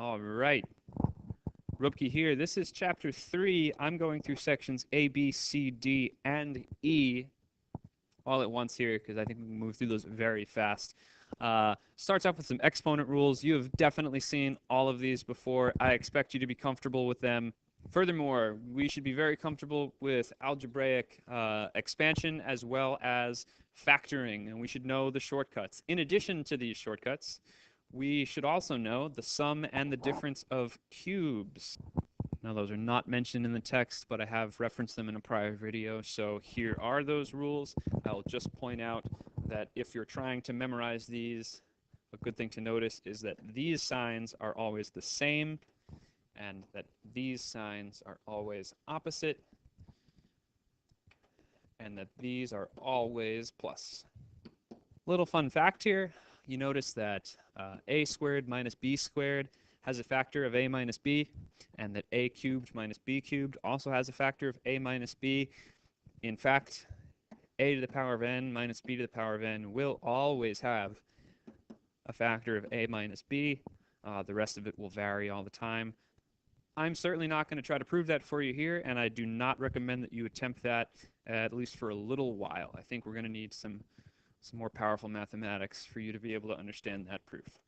All right. Rupke here. This is chapter 3. I'm going through sections A, B, C, D, and E all at once here because I think we can move through those very fast. Starts off with some exponent rules. You have definitely seen all of these before. I expect you to be comfortable with them. Furthermore, we should be very comfortable with algebraic expansion as well as factoring, and we should know the shortcuts. In addition to these shortcuts, we should also know the sum and the difference of cubes. Now, those are not mentioned in the text, but I have referenced them in a prior video, so here are those rules. I'll just point out that if you're trying to memorize these, a good thing to notice is that these signs are always the same, and that these signs are always opposite, and that these are always plus. Little fun fact here, you notice that a squared minus b squared has a factor of a minus b, and that a cubed minus b cubed also has a factor of a minus b. In fact, a to the power of n minus b to the power of n will always have a factor of a minus b. The rest of it will vary all the time. I'm certainly not going to try to prove that for you here, and I do not recommend that you attempt that at least for a little while. I think we're going to need some more powerful mathematics for you to be able to understand that proof.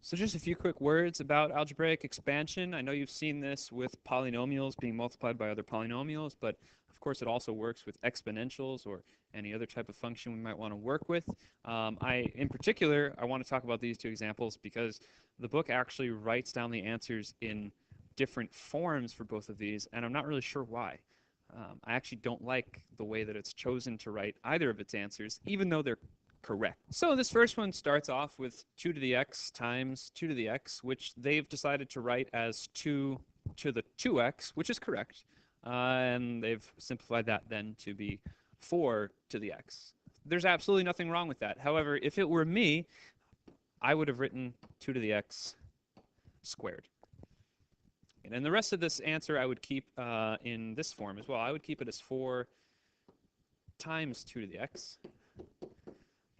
So just a few quick words about algebraic expansion. I know you've seen this with polynomials being multiplied by other polynomials, but of course it also works with exponentials or any other type of function we might want to work with. In particular, I want to talk about these two examples because the book actually writes down the answers in different forms for both of these, and I'm not really sure why. I actually don't like the way that it's chosen to write either of its answers, even though they're correct. So this first one starts off with 2 to the x times 2 to the x, which they've decided to write as 2 to the 2x, which is correct. And they've simplified that then to be 4 to the x. There's absolutely nothing wrong with that. However, if it were me, I would have written 2 to the x squared. And the rest of this answer I would keep in this form as well. I would keep it as 4 times 2 to the x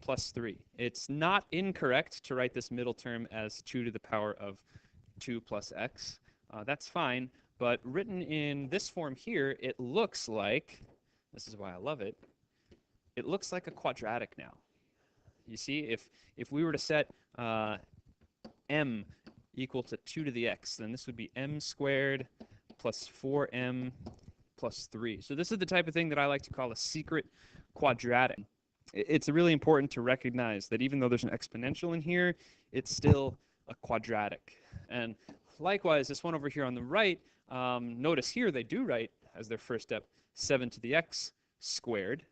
plus 3. It's not incorrect to write this middle term as 2 to the power of 2 plus x. That's fine, but written in this form here, it looks like, this is why I love it, it looks like a quadratic now. You see, if we were to set m equal to 2 to the x, then this would be m squared plus 4m plus 3. So this is the type of thing that I like to call a secret quadratic. It's really important to recognize that even though there's an exponential in here, it's still a quadratic. And likewise, this one over here on the right, notice here they do write as their first step 7 to the x squared.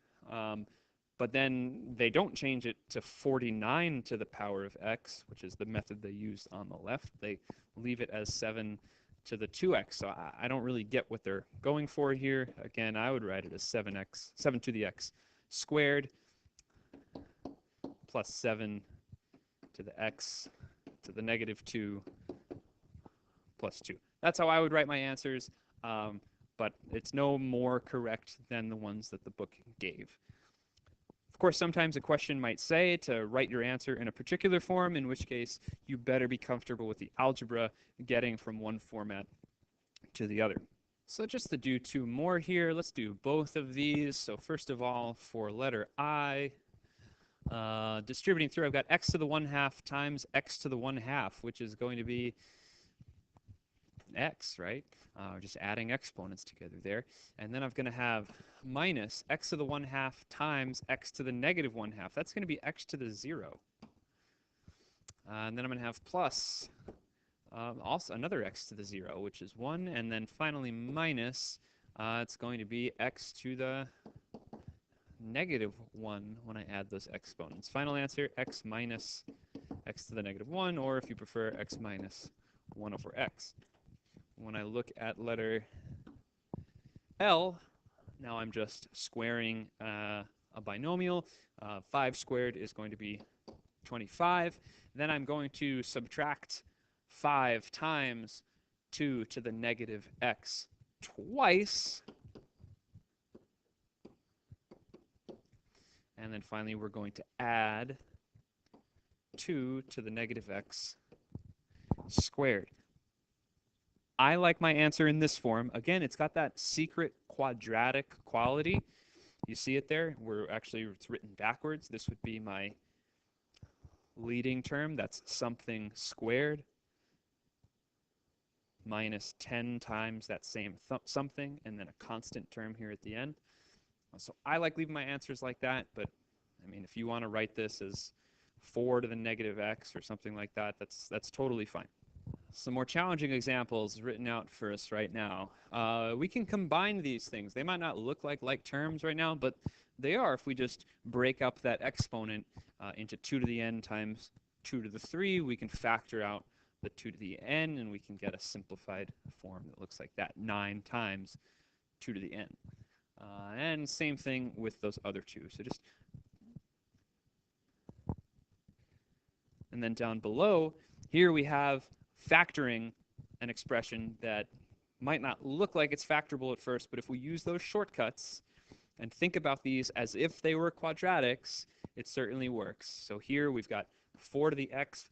But then they don't change it to 49 to the power of x, which is the method they used on the left. They leave it as 7 to the 2x. So I don't really get what they're going for here. Again, I would write it as 7 to the x squared plus 7 to the x to the negative 2 plus 2. That's how I would write my answers, but it's no more correct than the ones that the book gave. Of course, sometimes a question might say to write your answer in a particular form, in which case you better be comfortable with the algebra getting from one format to the other. So just to do 2 more here, let's do both of these. So first of all, for letter I, distributing through, I've got x to the 1/2 times x to the 1/2, which is going to be x, right? Just adding exponents together there. And then I'm going to have minus x to the 1/2 times x to the negative 1/2. That's going to be x to the 0. And then I'm going to have plus also another x to the 0, which is 1. And then finally minus, it's going to be x to the negative 1 when I add those exponents. Final answer, x minus x to the negative 1, or if you prefer, x minus 1 over x. When I look at letter L, now I'm just squaring a binomial. 5 squared is going to be 25. Then I'm going to subtract 5 times 2 to the negative x twice. And then finally, we're going to add 2 to the negative x squared. I like my answer in this form. Again, it's got that secret quadratic quality. You see it there? It's written backwards. This would be my leading term. That's something squared minus 10 times that same something, and then a constant term here at the end. So I like leaving my answers like that, but I mean, if you want to write this as 4 to the negative x or something like that, that's totally fine. Some more challenging examples written out for us right now. We can combine these things. They might not look like terms right now, but they are if we just break up that exponent into 2 to the n times 2 to the 3. We can factor out the 2 to the n, and we can get a simplified form that looks like that, 9 times 2 to the n. And same thing with those other two. And then down below, here we have factoring an expression that might not look like it's factorable at first, but if we use those shortcuts and think about these as if they were quadratics, it certainly works. So here we've got 4 to the x.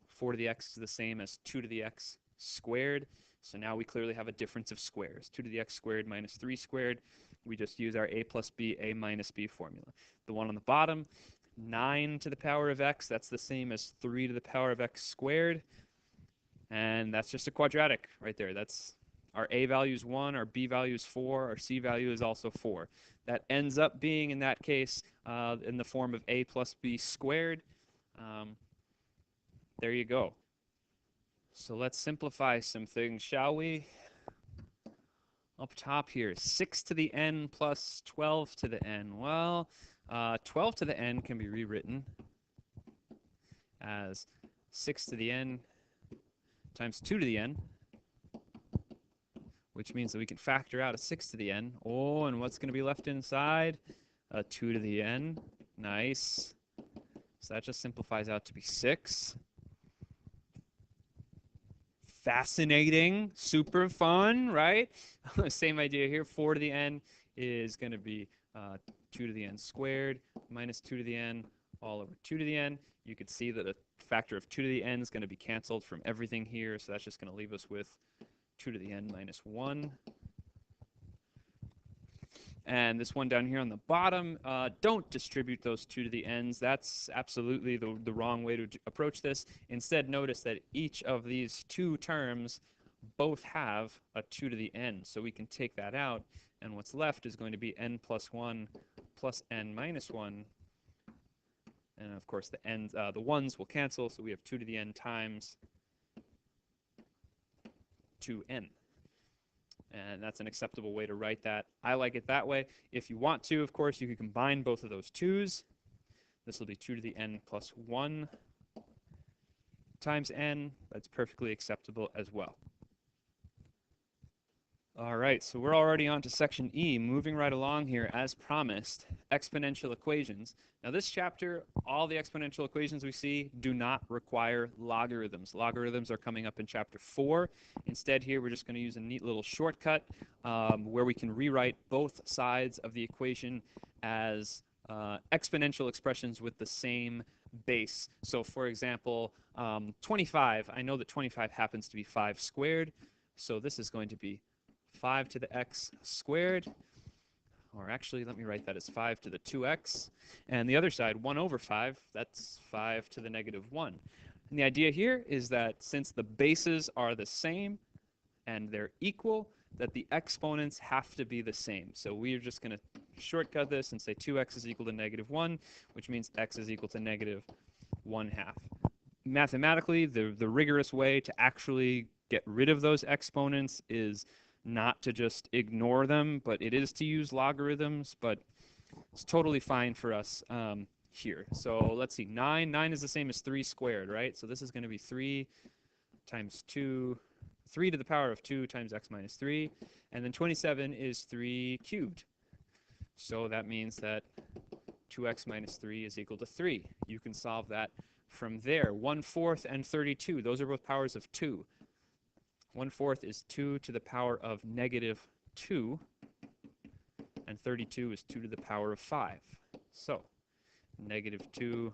4 to the x is the same as 2 to the x squared. So now we clearly have a difference of squares. 2 to the x squared minus 3 squared. We just use our a plus b, a minus b formula. The one on the bottom, 9 to the power of x, that's the same as 3 to the power of x squared. And that's just a quadratic right there. That's our a value is 1, our b value is 4, our c value is also 4. That ends up being, in that case, in the form of a plus b squared. There you go. So let's simplify some things, shall we? Up top here, 6 to the n plus 12 to the n. Well, 12 to the n can be rewritten as 6 to the n times 2 to the n, which means that we can factor out a 6 to the n. Oh, and what's going to be left inside? A 2 to the n. Nice. So that just simplifies out to be 6. Fascinating, super fun, right? Same idea here. 4 to the n is going to be 2 to the n squared minus 2 to the n all over 2 to the n. You could see that a factor of 2 to the n is going to be canceled from everything here, so that's just going to leave us with 2 to the n minus 1. And this one down here on the bottom, don't distribute those 2 to the n's. That's absolutely the wrong way to approach this. Instead, notice that each of these two terms both have a 2 to the n. So we can take that out, and what's left is going to be n plus 1 plus n minus 1. And of course, the ones will cancel, so we have 2 to the n times 2n. And that's an acceptable way to write that. I like it that way. If you want to, of course, you can combine both of those 2's. This will be 2 to the n plus 1 times n. That's perfectly acceptable as well. All right, so we're already on to section E, moving right along here as promised, exponential equations. Now this chapter, all the exponential equations we see do not require logarithms. Logarithms are coming up in chapter 4. Instead here, we're just going to use a neat little shortcut where we can rewrite both sides of the equation as exponential expressions with the same base. So for example, 25, I know that 25 happens to be 5 squared, so this is going to be 5 to the x squared, or actually let me write that as 5 to the 2x, and the other side 1 over 5, that's 5 to the negative 1. And the idea here is that since the bases are the same and they're equal, that the exponents have to be the same. So we're just going to shortcut this and say 2x is equal to negative 1, which means x is equal to negative 1/2. Mathematically, the rigorous way to actually get rid of those exponents is not to just ignore them, but it is to use logarithms, but it's totally fine for us here. So let's see, 9 is the same as 3 squared, right? So this is going to be 3 times 2, 3 to the power of 2 times x minus 3, and then 27 is 3 cubed. So that means that 2x minus 3 is equal to 3. You can solve that from there. 1/4 and 32, those are both powers of 2. 1/4 is 2 to the power of negative 2, and 32 is 2 to the power of 5. So negative 2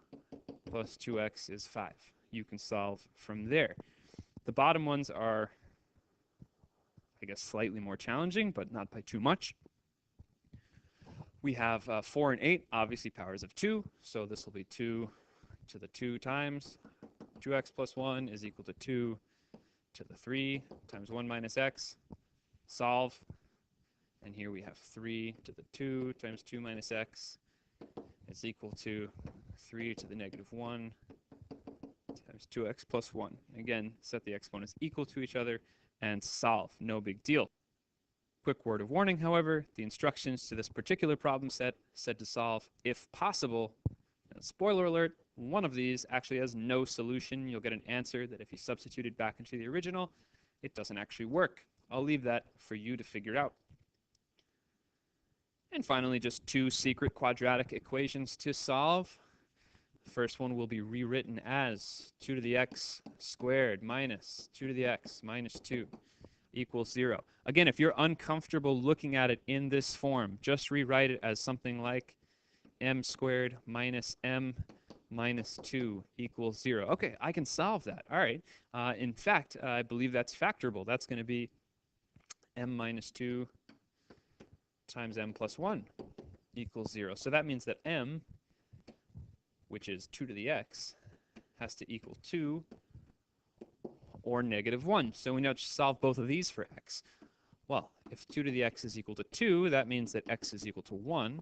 plus 2x is 5. You can solve from there. The bottom ones are, I guess, slightly more challenging, but not by too much. We have 4 and 8, obviously powers of 2, so this will be 2 to the 2 times 2x plus 1 is equal to 2 to the 3 times 1 minus x. Solve. And here we have 3 to the 2 times 2 minus x is equal to 3 to the negative 1 times 2x plus 1. Again, set the exponents equal to each other and solve. No big deal. Quick word of warning, however, the instructions to this particular problem set said to solve if possible. Spoiler alert, one of these actually has no solution. You'll get an answer that if you substitute it back into the original, it doesn't actually work. I'll leave that for you to figure out. And finally, just 2 secret quadratic equations to solve. The first one will be rewritten as 2 to the x squared minus 2 to the x minus 2 equals 0. Again, if you're uncomfortable looking at it in this form, just rewrite it as something like m squared minus m minus 2 equals 0. Okay, I can solve that. All right. In fact, I believe that's factorable. That's going to be m minus 2 times m plus 1 equals 0. So that means that m, which is 2 to the x, has to equal 2 or negative 1. So we now just solve both of these for x. Well, if 2 to the x is equal to 2, that means that x is equal to 1.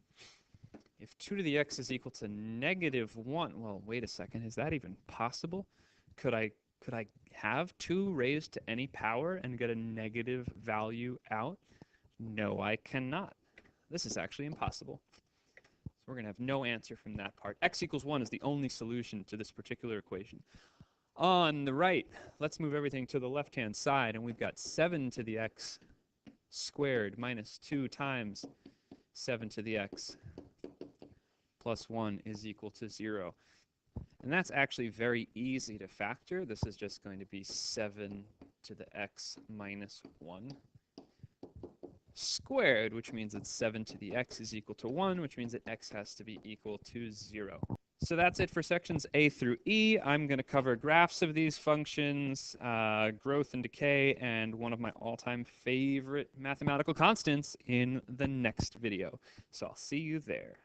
If 2 to the x is equal to negative 1, well, wait a second, is that even possible? Could I have 2 raised to any power and get a negative value out? No, I cannot. This is actually impossible. So we're going to have no answer from that part. X equals 1 is the only solution to this particular equation. On the right, let's move everything to the left-hand side, and we've got 7 to the x squared minus 2 times 7 to the x plus 1 is equal to 0. And that's actually very easy to factor. This is just going to be 7 to the x minus 1 squared, which means that 7 to the x is equal to 1, which means that x has to be equal to 0. So that's it for sections A through E. I'm going to cover graphs of these functions, growth and decay, and one of my all-time favorite mathematical constants in the next video. So I'll see you there.